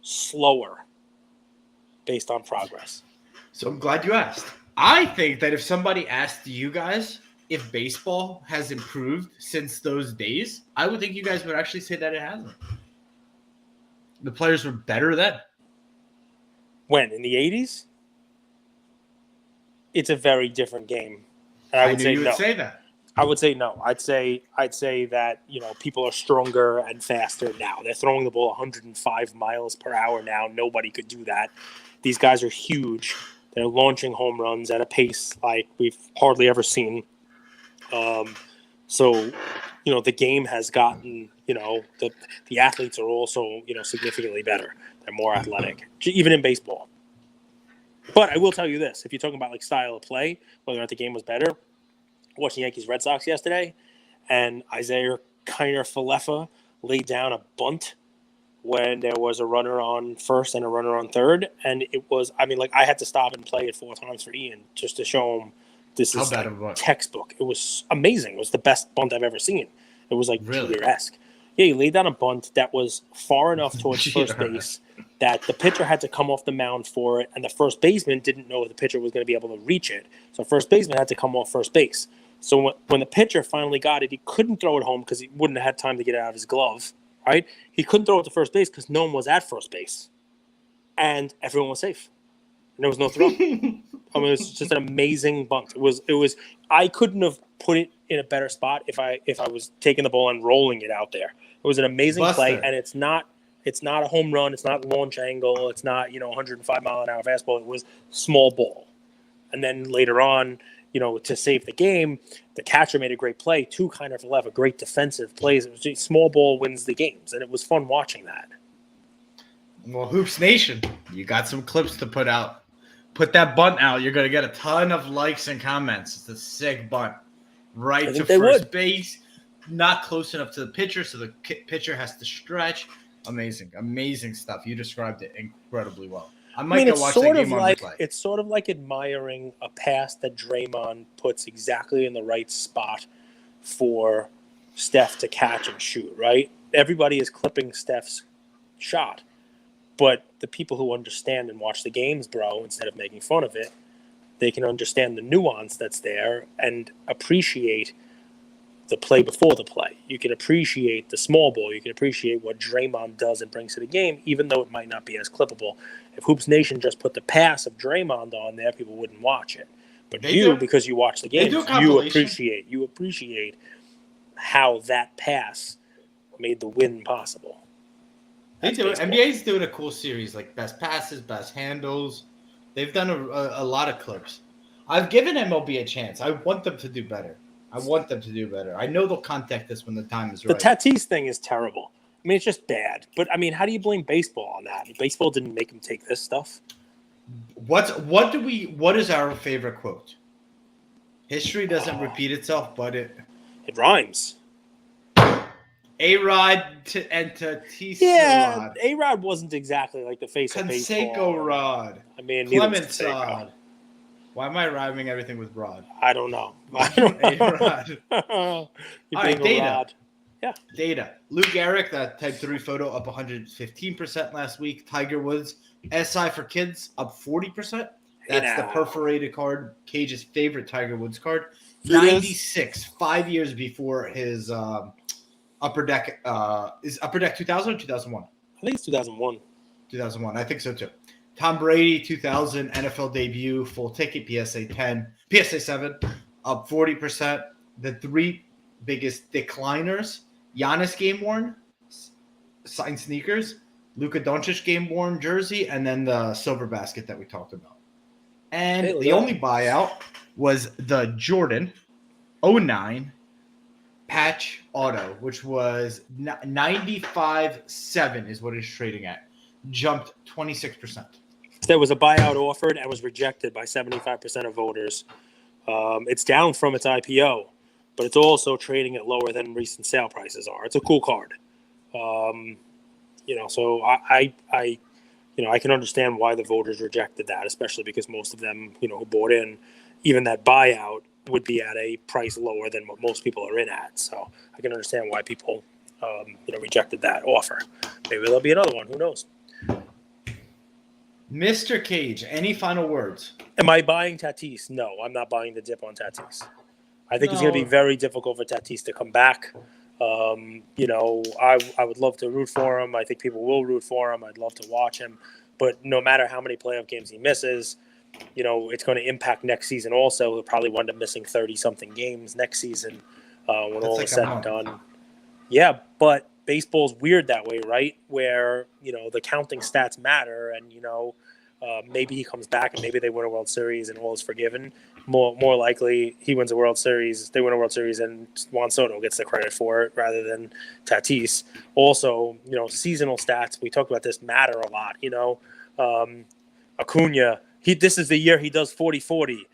slower based on progress? So I'm glad you asked. I think that if somebody asked you guys if baseball has improved since those days, I would think you guys would actually say that it hasn't. The players were better then. When? In the 80s? It's a very different game. And I would say no. Say that. I would say no. I'd say that, people are stronger and faster now. They're throwing the ball 105 miles per hour now. Nobody could do that. These guys are huge. They're launching home runs at a pace like we've hardly ever seen. So, the game has gotten, the athletes are also, significantly better. They're more athletic, even in baseball. But I will tell you this. If you're talking about like style of play, whether or not the game was better, watching Yankees Red Sox yesterday, and Isaiah Kiner-Falefa laid down a bunt when there was a runner on first and a runner on third. And it was, I had to stop and play it 4 times for Ian just to show him this is like textbook. It was amazing. It was the best bunt I've ever seen. It was like Jeter-esque. Yeah, he laid down a bunt that was far enough towards first base that the pitcher had to come off the mound for it, and the first baseman didn't know the pitcher was going to be able to reach it. So first baseman had to come off first base. So when the pitcher finally got it, he couldn't throw it home because he wouldn't have had time to get it out of his glove, right? He couldn't throw it to first base because no one was at first base. And everyone was safe. And there was no throw. It was just an amazing bunt. It was. I couldn't have put it in a better spot if I was taking the ball and rolling it out there. It was an amazing play, and it's not a home run. It's not launch angle. It's not 105 mile an hour fastball. It was small ball, and then later on, to save the game, the catcher made a great play. 2 Kiner-Falefa, great defensive plays. It was just small ball wins the games, and it was fun watching that. Well, Hoops Nation, you got some clips to put out. Put that bunt out. You're going to get a ton of likes and comments. It's a sick bunt. Right to first base. Not close enough to the pitcher, so the pitcher has to stretch. Amazing. Amazing stuff. You described it incredibly well. I might go watch that game on replay. It's sort of like admiring a pass that Draymond puts exactly in the right spot for Steph to catch and shoot, right? Everybody is clipping Steph's shot. But the people who understand and watch the games, bro, instead of making fun of it, they can understand the nuance that's there and appreciate the play before the play. You can appreciate the small ball. You can appreciate what Draymond does and brings to the game, even though it might not be as clippable. If Hoops Nation just put the pass of Draymond on there, people wouldn't watch it. But because you watch the games, you appreciate how that pass made the win possible. They do it. NBA's doing a cool series, like best passes, best handles. They've done a lot of clips. I've given MLB a chance. I want them to do better. I know they'll contact us when the time is right. The Tatis thing is terrible. I mean, it's just bad. But, how do you blame baseball on that? Baseball didn't make them take this stuff. What is our favorite quote? History doesn't repeat itself, but it It rhymes. A-Rod and Tatis Yeah, Rod. A-Rod wasn't exactly like the face of baseball. Conseco Rod. I mean, neither was Clements Canseco. Rod. Why am I rhyming everything with Rod? I don't know. A-Rod. You're All being right, a data. rod. Yeah. Data. Lou Gehrig, that Type 3 photo, up 115% last week. Tiger Woods, SI for kids, up 40%. That's the perforated card, Cage's favorite Tiger Woods card. 96, 5 years before his Upper Deck. Is Upper Deck 2000 or 2001? I think it's 2001. 2001. I think so too. Tom Brady, 2000 NFL debut, full ticket, PSA 10, PSA 7, up 40%. The three biggest decliners: Giannis game worn, signed sneakers, Luka Doncic game worn jersey, and then the silver basket that we talked about. And the only buyout was the Jordan 09 patch auto, which was 95.7 is what it's trading at. Jumped 26%. There was a buyout offered and was rejected by 75% of voters. It's down from its IPO, but it's also trading at lower than recent sale prices are. It's a cool card. So I can understand why the voters rejected that, especially because most of them, who bought in, even that buyout would be at a price lower than what most people are in at. So I can understand why people, rejected that offer. Maybe there'll be another one. Who knows? Mr. Cage, any final words? Am I buying Tatis? No, I'm not buying the dip on Tatis. I think it's going to be very difficult for Tatis to come back. I would love to root for him. I think people will root for him. I'd love to watch him. But no matter how many playoff games he misses, it's going to impact next season also. He'll probably wind up missing 30-something games next season when all is said and done. Yeah, but baseball's weird that way, right? Where, the counting stats matter and, maybe he comes back and maybe they win a World Series and all is forgiven. More likely he wins a World Series, they win a World Series and Juan Soto gets the credit for it rather than Tatis. Also, seasonal stats, we talked about this, matter a lot. Acuna, this is the year he does 40-40.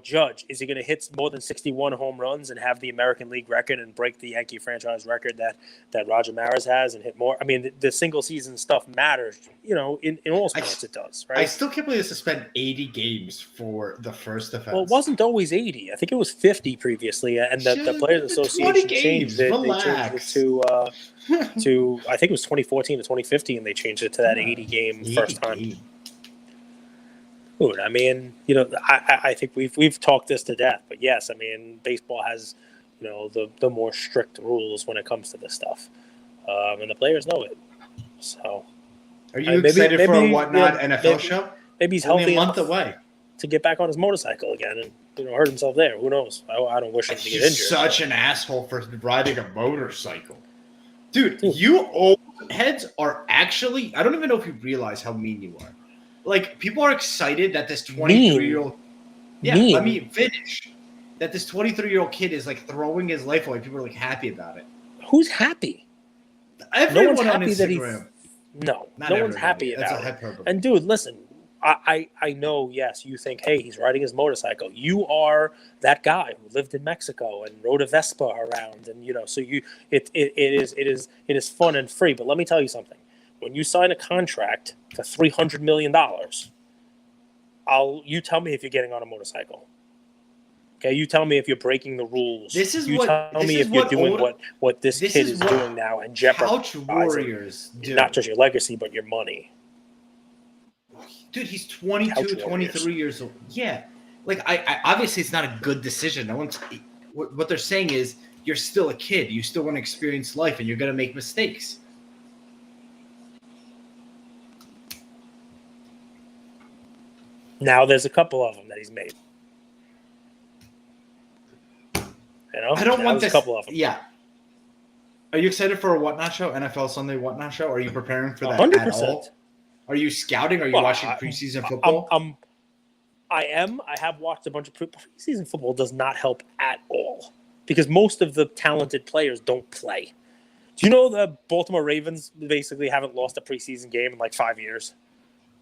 Judge, is he going to hit more than 61 home runs and have the American League record and break the Yankee franchise record that Roger Maris has and hit more? I mean, the single season stuff matters, in all sports it does, right? I still can't believe they suspend 80 games for the first offense. Well, it wasn't always 80. I think it was 50 previously, and the Players Association changed it. They changed it to I think it was 2014 to 2015. They changed it to that 80 game first time. Dude, I mean, I think we've talked this to death, but yes, I mean, baseball has, the more strict rules when it comes to this stuff, and the players know it. So, are you excited for a Whatnot NFL show? Maybe he's only healthy a month away to get back on his motorcycle again and hurt himself there. Who knows? I don't wish him to get injured. He's such an asshole for riding a motorcycle, dude. You old heads are actually. I don't even know if you realize how mean you are. Like, people are excited that this 23-year-old let me finish. That this 23-year-old kid is like throwing his life away. People are like happy about it. Who's happy? Everyone on Instagram. No one's happy about it. And dude, listen, I know, yes, you think, hey, he's riding his motorcycle. You are that guy who lived in Mexico and rode a Vespa around, and so it is fun and free. But let me tell you something. When you sign a contract for $300 million, you tell me if you're getting on a motorcycle. Okay, you tell me if you're breaking the rules. Tell me if you're doing what this kid is doing now and jeopardizing Warriors do. Not just your legacy, but your money. Dude, he's 22, 23 years old. Yeah, like I obviously it's not a good decision. No one's. What they're saying is you're still a kid. You still want to experience life, and you're going to make mistakes. Now there's a couple of them that he's made. I don't want this. A couple of them. Yeah. Are you excited for a Whatnot show? NFL Sunday Whatnot show? Are you preparing for that 100%. at all? Are you scouting? Are you watching preseason football? I am. I have watched a bunch of preseason football. Does not help at all because most of the talented players don't play. Do you know the Baltimore Ravens basically haven't lost a preseason game in like 5 years?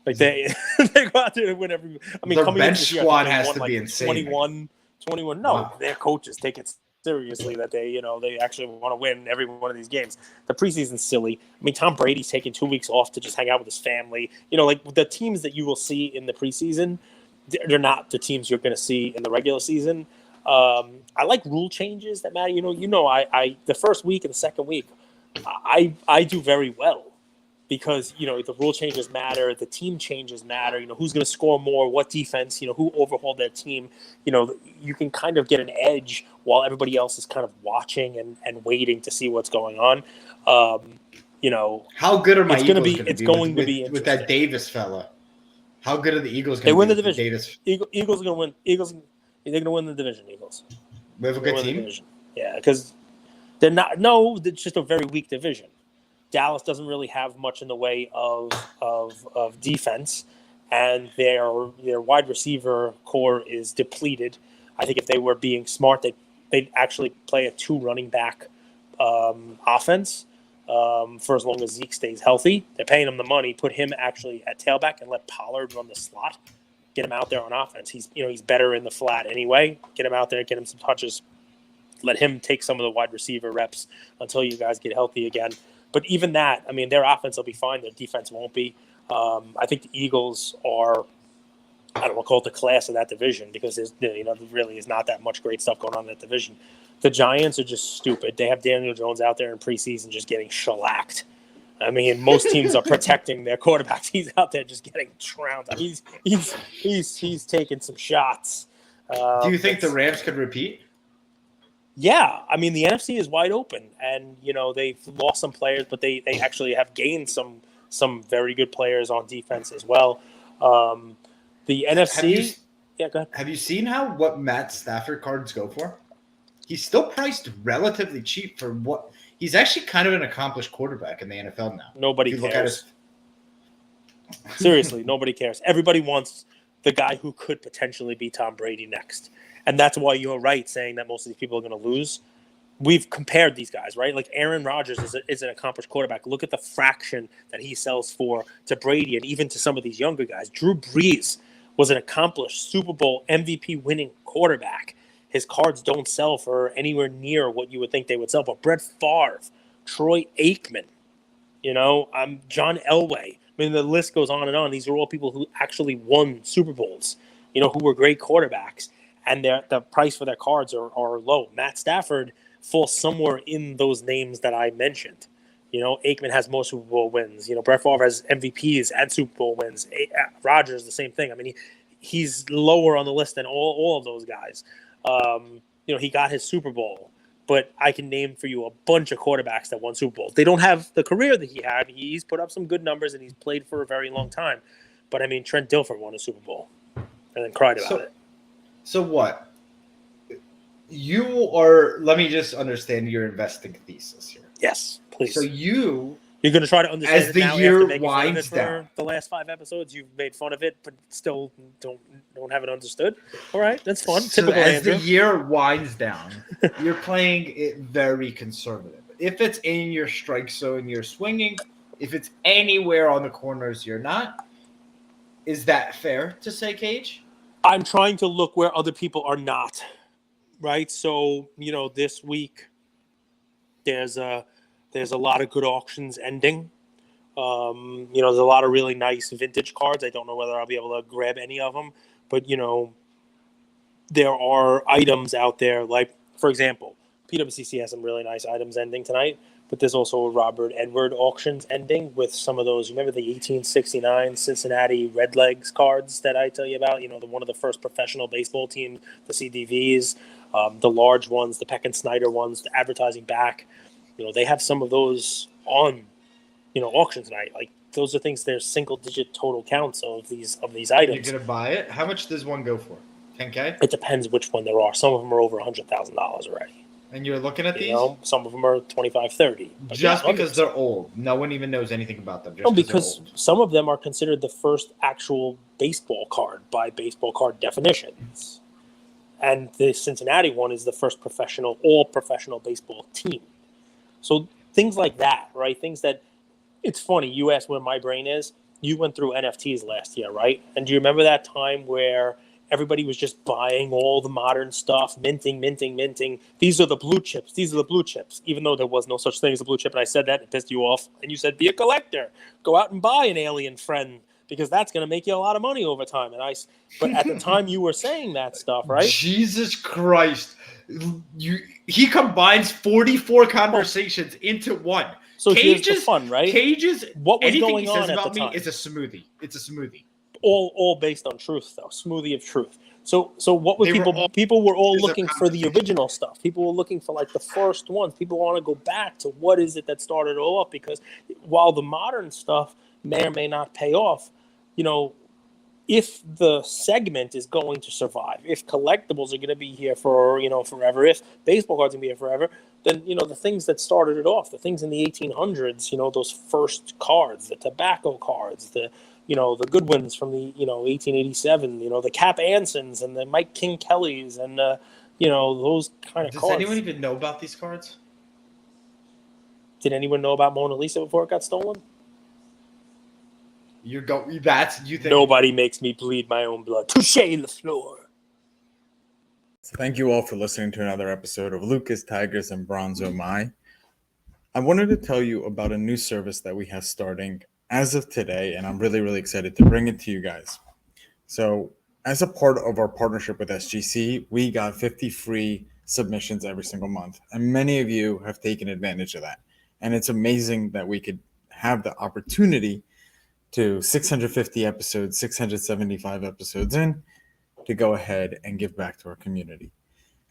Like they go out there and win every. I mean, their bench squad has to be insane. 21. No, Their coaches take it seriously that they actually want to win every one of these games. The preseason's silly. I mean, Tom Brady's taking 2 weeks off to just hang out with his family. Like the teams that you will see in the preseason, they're not the teams you're going to see in the regular season. I like rule changes that matter. I the first week and the second week, I do very well because the rule changes matter, the team changes matter. Who's going to score more, what defense, who overhauled their team. You can kind of get an edge while everybody else is kind of watching and waiting to see what's going on. How good are my Eagles going to be? It's going to be with that Davis fella. How good are the Eagles going to be? They win the division. Davis? Eagles are going to win. They're going to win the division. Eagles. We have a good team. Yeah, because they're not. No, it's just a very weak division. Dallas doesn't really have much in the way of defense, and their wide receiver core is depleted. I think if they were being smart, they'd actually play a 2 running back offense for as long as Zeke stays healthy. They're paying him the money. Put him actually at tailback and let Pollard run the slot. Get him out there on offense. He's better in the flat anyway. Get him out there, get him some touches. Let him take some of the wide receiver reps until you guys get healthy again. But even that, I mean, their offense will be fine. Their defense won't be. I think the Eagles are, I don't want to call it the class of that division because there really is not that much great stuff going on in that division. The Giants are just stupid. They have Daniel Jones out there in preseason just getting shellacked. I mean, most teams are protecting their quarterbacks. He's out there just getting trounced. I mean, he's taking some shots. Do you think the Rams could repeat? Yeah, I mean the NFC is wide open, and they've lost some players, but they actually have gained some very good players on defense as well. The NFC, go ahead. Have you seen what Matt Stafford cards go for? He's still priced relatively cheap for what he's actually kind of an accomplished quarterback in the NFL now. Nobody cares. Seriously, nobody cares. Everybody wants the guy who could potentially be Tom Brady next. And that's why you're right saying that most of these people are going to lose. We've compared these guys, right? Like Aaron Rodgers is an accomplished quarterback. Look at the fraction that he sells for to Brady and even to some of these younger guys. Drew Brees was an accomplished Super Bowl MVP winning quarterback. His cards don't sell for anywhere near what you would think they would sell. But Brett Favre, Troy Aikman, John Elway. I mean, the list goes on and on. These are all people who actually won Super Bowls, who were great quarterbacks. And the price for their cards are low. Matt Stafford falls somewhere in those names that I mentioned. Aikman has more Super Bowl wins. Brett Favre has MVPs and Super Bowl wins. Rodgers, the same thing. I mean, he's lower on the list than all of those guys. He got his Super Bowl. But I can name for you a bunch of quarterbacks that won Super Bowls. They don't have the career that he had. He's put up some good numbers, and he's played for a very long time. But, I mean, Trent Dilfer won a Super Bowl and then cried about it. So what? Let me just understand your investing thesis here. Yes, please. So you're going to try to understand as the year winds down. The last 5 episodes, you've made fun of it, but still don't have it understood. All right, that's fun. So typical as Andrew. the year winds down, you're playing it very conservative. If it's in your strike zone, you're swinging. If it's anywhere on the corners, you're not. Is that fair to say, Cage? I'm trying to look where other people are not, right? So, this week there's a lot of good auctions ending. There's a lot of really nice vintage cards. I don't know whether I'll be able to grab any of them, but there are items out there like, for example, PWCC has some really nice items ending tonight. But there's also a Robert Edward auctions ending with some of those. Remember the 1869 Cincinnati Redlegs cards that I tell you about? One of the first professional baseball team, the CDVs, the large ones, the Peck and Snyder ones, the advertising back. They have some of those on, auction tonight. Like those are things. There's single-digit total counts of these items. You're gonna buy it? How much does one go for? $10K? It depends which one there are. Some of them are over $100,000 already. And you're looking at these? Some of them are 25, 30. Just because they're old. No one even knows anything about them. Because some of them are considered the first actual baseball card by baseball card definitions. And the Cincinnati one is the first all professional baseball team. So things like that, right? Things that, it's funny, you asked where my brain is. You went through NFTs last year, right? And do you remember that time where Everybody was just buying all the modern stuff, minting. These are the blue chips. Even though there was no such thing as a blue chip. And I said that, it pissed you off. And you said, be a collector. Go out and buy an alien friend, because that's going to make you a lot of money over time. But at the time you were saying that stuff, right? Jesus Christ. He combines 44 conversations into one. So here's the fun, right? Cage's, what was anything going he says on at about the me time is a smoothie. It's a smoothie. All based on truth, though. Smoothie of truth. So what were people were all looking for the original stuff. People were looking for like the first ones. People want to go back to what is it that started it all up, because while the modern stuff may or may not pay off, if the segment is going to survive, if collectibles are going to be here for forever, if baseball cards are going to be here forever, then the things that started it off, the things in the 1800s, those first cards, the tobacco cards, the good ones from the 1887, the Cap Ansons and the Mike King Kellys and those kind of Does cards. Does anyone even know about these cards? Did anyone know about Mona Lisa before it got stolen? You think nobody makes me bleed my own blood. Touche the floor. So thank you all for listening to another episode of Lucas, Tigers, and Bronzo My. I wanted to tell you about a new service that we have starting as of today, and I'm really, really excited to bring it to you guys. So as a part of our partnership with SGC, we got 50 free submissions every single month, and many of you have taken advantage of that. And it's amazing that we could have the opportunity to 650 episodes, 675 episodes in, to go ahead and give back to our community.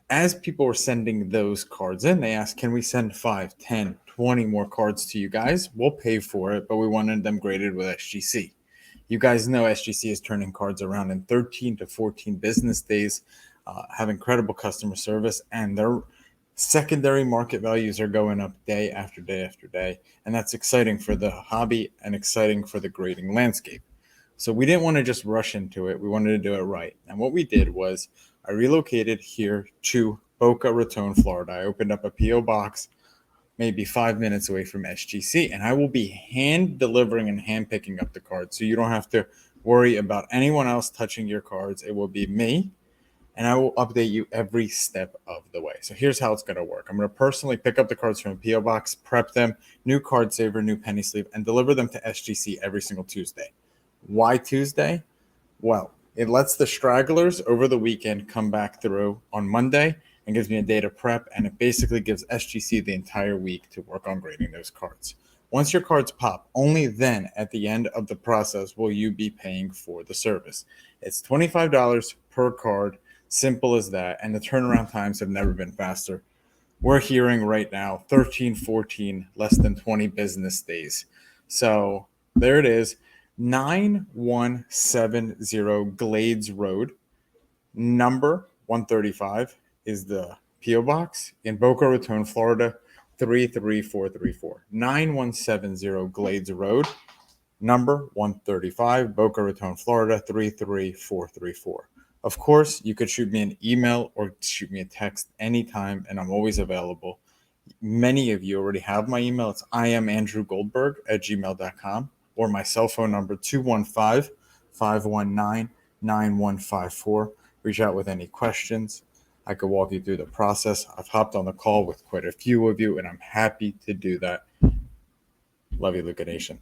As people were sending those cards in, they asked, can we send 5, 10, 20 more cards to you guys? We'll pay for it, but we wanted them graded with SGC. You guys know SGC is turning cards around in 13 to 14 business days, have incredible customer service, and their secondary market values are going up day after day after day. And that's exciting for the hobby and exciting for the grading landscape. So we didn't want to just rush into it. We wanted to do it right. And what we did was I relocated here to Boca Raton, Florida. I opened up a P.O. box maybe 5 minutes away from SGC, and I will be hand delivering and hand picking up the cards. So you don't have to worry about anyone else touching your cards. It will be me, and I will update you every step of the way. So here's how it's going to work. I'm going to personally pick up the cards from a P.O. box, prep them, new card saver, new penny sleeve, and deliver them to SGC every single Tuesday. Why Tuesday? Well, it lets the stragglers over the weekend come back through on Monday and gives me a day to prep, and it basically gives SGC the entire week to work on grading those cards. Once your cards pop, only then at the end of the process will you be paying for the service. It's $25 per card, simple as that, and the turnaround times have never been faster. We're hearing right now 13, 14, less than 20 business days. So there it is. 9170 Glades Road, number 135 is the P.O. Box in Boca Raton, Florida, 33434. 9170 Glades Road, number 135, Boca Raton, Florida, 33434. Of course, you could shoot me an email or shoot me a text anytime, and I'm always available. Many of you already have my email. It's iamandrewgoldberg@gmail.com. or my cell phone number, 215-519-9154. Reach out with any questions. I could walk you through the process. I've hopped on the call with quite a few of you, and I'm happy to do that. Love you, Luca Nation.